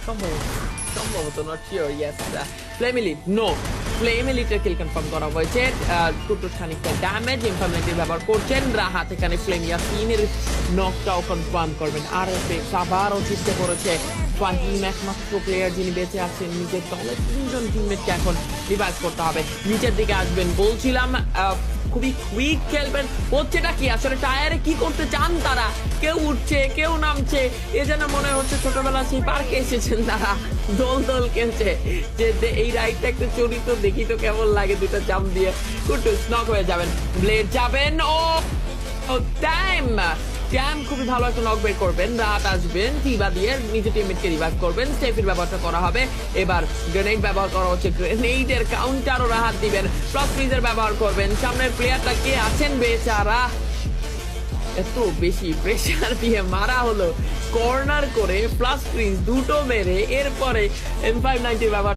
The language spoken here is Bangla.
সম্ভবত সম্ভবত not sure. Yes, Flame Elite, no, Flame এলিটের কিল কনফার্ম করা হয়েছে। কুটুস খানিকটা ড্যামেজ ইনফরমেটিভ ব্যবহার করছেন। রাহাত এখানে ফ্লেম ইয়াসিনের নকটাও কনফার্ম করবেন। আর এফএক্স আবারও জিততে করেছে। ফাহিম একমাত্র প্লেয়ার যিনি বেঁচে আছেন। নিজের দলে 3জন টিমমেটকে এখন রিভাইভ করতে হবে। নিচের দিকে আসবেন বলছিলাম, খুবই কুইক খেলবেন। হচ্ছেটা কি আসলে, টায়ারে কি করতে চান তারা? কেউ উঠছে, কেউ নামছে, এ যেন মনে হচ্ছে ছোটবেলা সেই পার্কে এসেছেন তারা, দোল দোল খেলছে যে এই রাইডটা একটু চরিত দেখি তো কেমন লাগে। দুটো জাম্প দিয়ে কুটুস নক হয়ে যাবেন। ব্লেড যাবেন, ও টাইম ট্যাম খুবই ভালো একটা নক বের করবেন। রাত আসবেন, টিবা দিয়ে নিজের টিমমেটকে রিভাইভ করবেন। স্টেফির ব্যবহারটা করা হবে। এবার গ্রেনেড ব্যবহার করা হচ্ছে, গ্রেনেডের কাউন্টারও রাহাত দিবেন। প্লাস ফ্রিজের ব্যবহার করবেন। সামনের প্লেয়ারটা কে আছেন বেচারা, এত বেশি প্রেসার দিয়ে মারা হলো, কর্নার করে প্লাস ফ্রিজ দুটো মেরে এরপরে M590 ব্যবহার